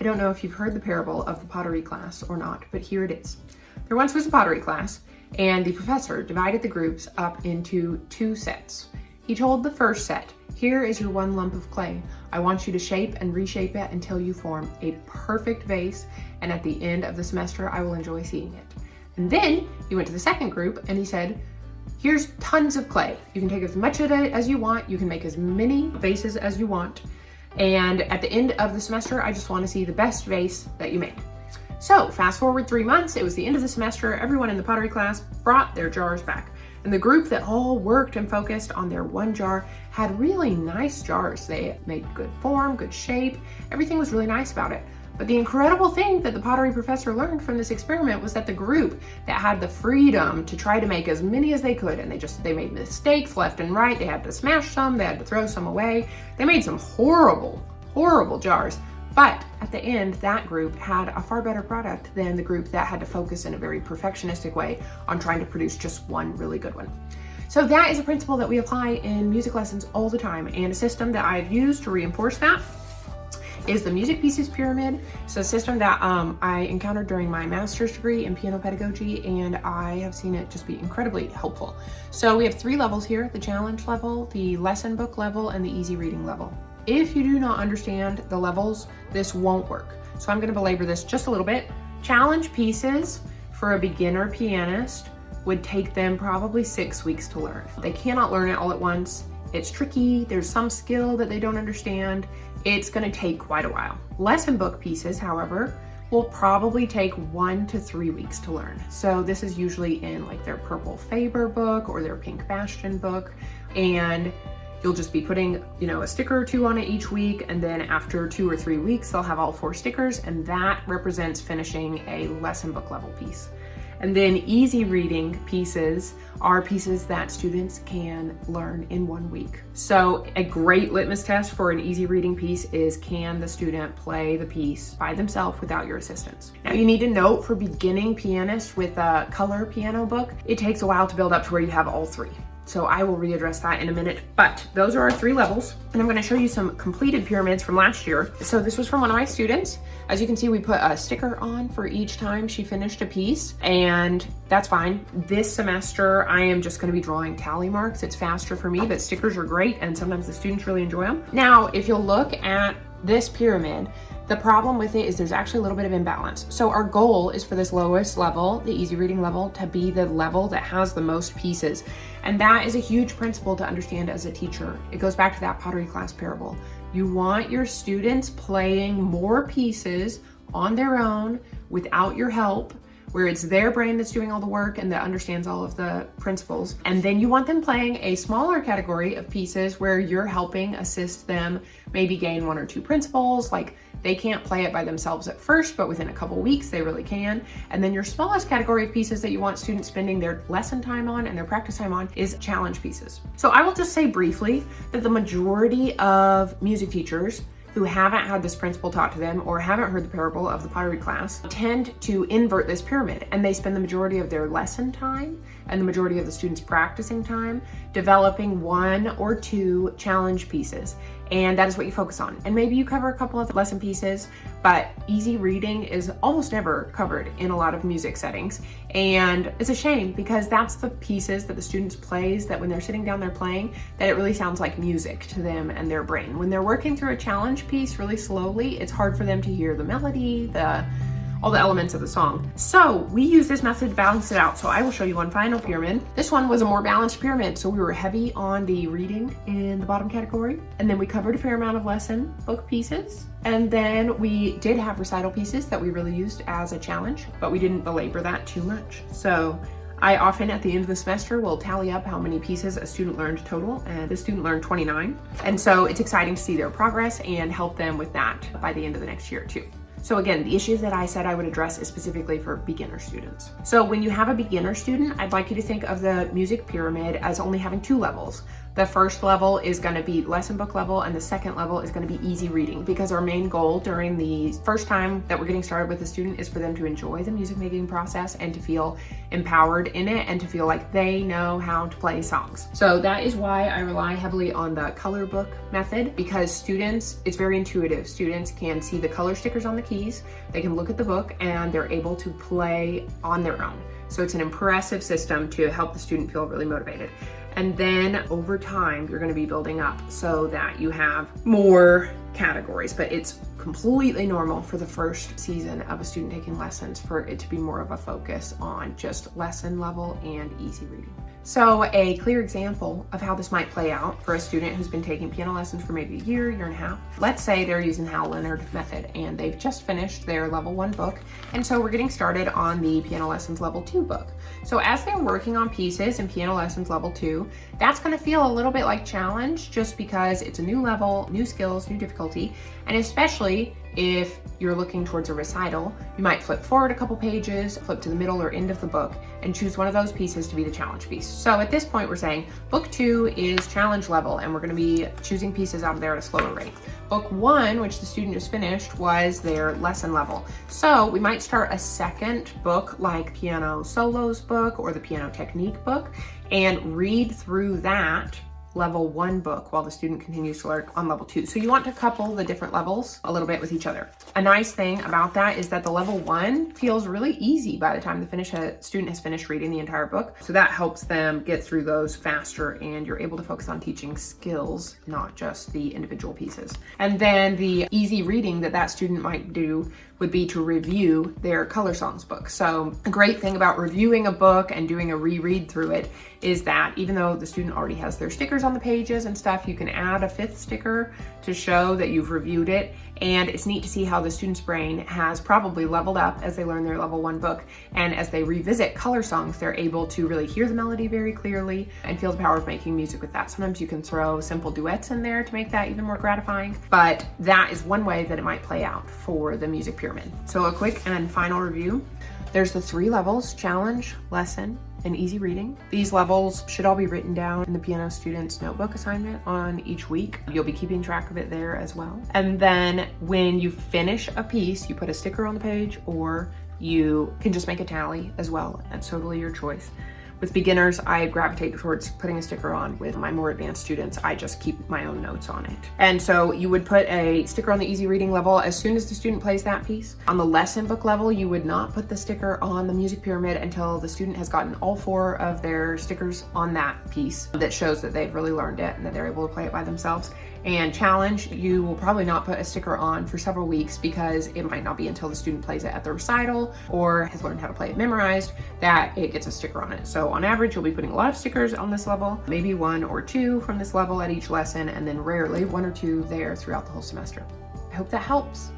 I don't know if you've heard the parable of the pottery class or not, but here it is. There once was a pottery class, and the professor divided the groups up into 2 sets. He told the first set, "Here is your 1 lump of clay. I want you to shape and reshape it until you form a perfect vase, and at the end of the semester, I will enjoy seeing it." And then he went to the second group and he said, "Here's tons of clay. You can take as much of it as you want. You can make as many vases as you want. And at the end of the semester, I just want to see the best vase that you made." So fast forward 3 months, it was the end of the semester. Everyone in the pottery class brought their jars back. And the group that all worked and focused on their 1 jar had really nice jars. They made good form, good shape. Everything was really nice about it. But the incredible thing that the pottery professor learned from this experiment was that the group that had the freedom to try to make as many as they could, and they made mistakes left and right. They had to smash some, they had to throw some away. They made some horrible, horrible jars. But at the end, that group had a far better product than the group that had to focus in a very perfectionistic way on trying to produce just one really good one. So that is a principle that we apply in music lessons all the time, and a system that I've used to reinforce that is the music pieces pyramid. It's a system that I encountered during my master's degree in piano pedagogy, and I have seen it just be incredibly helpful. So we have 3 levels here: the challenge level, the lesson book level, and the easy reading level. If you do not understand the levels, this won't work. So I'm going to belabor this just a little bit. Challenge pieces for a beginner pianist would take them probably 6 weeks to learn. They cannot learn it all at once. It's tricky. There's some skill that they don't understand. It's going to take quite a while. Lesson book pieces, however, will probably take 1 to 3 weeks to learn. So this is usually in like their Purple Faber book or their Pink Bastion book. And you'll just be putting, a sticker or 2 on it each week. And then after 2 or 3 weeks, they'll have all 4 stickers. And that represents finishing a lesson book level piece. And then easy reading pieces are pieces that students can learn in 1 week. So a great litmus test for an easy reading piece is, can the student play the piece by themselves without your assistance? Now you need to note, for beginning pianists with a color piano book, it takes a while to build up to where you have all 3. So I will readdress that in a minute, but those are our 3 levels. And I'm going to show you some completed pyramids from last year. So this was from one of my students. As you can see, we put a sticker on for each time she finished a piece, and that's fine. This semester, I am just going to be drawing tally marks. It's faster for me, but stickers are great, and sometimes the students really enjoy them. Now, if you'll look at this pyramid, the problem with it is there's actually a little bit of imbalance. So our goal is for this lowest level, the easy reading level, to be the level that has the most pieces. And that is a huge principle to understand as a teacher. It goes back to that pottery class parable. You want your students playing more pieces on their own without your help, where it's their brain that's doing all the work and that understands all of the principles. And then you want them playing a smaller category of pieces where you're helping assist them maybe gain 1 or 2 principles. Like, they can't play it by themselves at first, but within a couple weeks they really can. And then your smallest category of pieces that you want students spending their lesson time on and their practice time on is challenge pieces. So I will just say briefly that the majority of music teachers who haven't had this principle taught to them or haven't heard the parable of the pottery class tend to invert this pyramid, and they spend the majority of their lesson time and the majority of the students' practicing time developing 1 or 2 challenge pieces. And that is what you focus on. And maybe you cover a couple of lesson pieces, but easy reading is almost never covered in a lot of music settings. And it's a shame, because that's the pieces that the students plays that when they're sitting down there playing, that it really sounds like music to them and their brain. When they're working through a challenge piece really slowly, it's hard for them to hear the melody, all the elements of the song. So we use this method to balance it out. So I will show you one final pyramid. This one was a more balanced pyramid. So we were heavy on the reading in the bottom category. And then we covered a fair amount of lesson book pieces. And then we did have recital pieces that we really used as a challenge, but we didn't belabor that too much. So I often at the end of the semester will tally up how many pieces a student learned total, and this student learned 29. And so it's exciting to see their progress and help them with that by the end of the next year too. So again, the issues that I said I would address is specifically for beginner students. So when you have a beginner student, I'd like you to think of the music pyramid as only having 2 levels. The first level is going to be lesson book level, and the second level is going to be easy reading, because our main goal during the first time that we're getting started with a student is for them to enjoy the music making process and to feel empowered in it and to feel like they know how to play songs. So that is why I rely heavily on the color book method, because students, it's very intuitive. Students can see the color stickers on the keys, they can look at the book, and they're able to play on their own. So it's an impressive system to help the student feel really motivated. And then over time, you're gonna be building up so that you have more categories, but it's completely normal for the first season of a student taking lessons for it to be more of a focus on just lesson level and easy reading. So a clear example of how this might play out for a student who's been taking piano lessons for maybe a year and a half. Let's say they're using the Hal Leonard method and they've just finished their level 1 book. And so we're getting started on the piano lessons level 2 book. So as they're working on pieces in piano lessons level 2, that's gonna feel a little bit like challenge, just because it's a new level, new skills, new difficulty. And especially if you're looking towards a recital, you might flip forward a couple pages, flip to the middle or end of the book, and choose one of those pieces to be the challenge piece. So at this point, we're saying book 2 is challenge level, and we're gonna be choosing pieces out of there at a slower rate. Book 1, which the student just finished, was their lesson level. So we might start a second book like piano solos book or the piano technique book and read through that level 1 book while the student continues to learn on level 2. So you want to couple the different levels a little bit with each other. A nice thing about that is that the level 1 feels really easy by the time the student has finished reading the entire book. So that helps them get through those faster, and you're able to focus on teaching skills, not just the individual pieces. And then the easy reading that student might do would be to review their color songs book. So a great thing about reviewing a book and doing a reread through it is that even though the student already has their stickers on the pages and stuff, you can add a 5th sticker to show that you've reviewed it. And it's neat to see how the student's brain has probably leveled up as they learn their level 1 book. And as they revisit color songs, they're able to really hear the melody very clearly and feel the power of making music with that. Sometimes you can throw simple duets in there to make that even more gratifying, but that is one way that it might play out for the music pyramid. So a quick and final review. There's the 3 levels: challenge, lesson, and easy reading. These levels should all be written down in the piano student's notebook assignment on each week. You'll be keeping track of it there as well. And then when you finish a piece, you put a sticker on the page, or you can just make a tally as well. That's totally your choice. With beginners, I gravitate towards putting a sticker on. With my more advanced students, I just keep my own notes on it. And so you would put a sticker on the easy reading level as soon as the student plays that piece. On the lesson book level, you would not put the sticker on the music pyramid until the student has gotten all 4 of their stickers on that piece that shows that they've really learned it and that they're able to play it by themselves. And challenge, you will probably not put a sticker on for several weeks, because it might not be until the student plays it at the recital or has learned how to play it memorized that it gets a sticker on it. So on average, you'll be putting a lot of stickers on this level, maybe 1 or 2 from this level at each lesson, and then rarely 1 or 2 there throughout the whole semester. I hope that helps.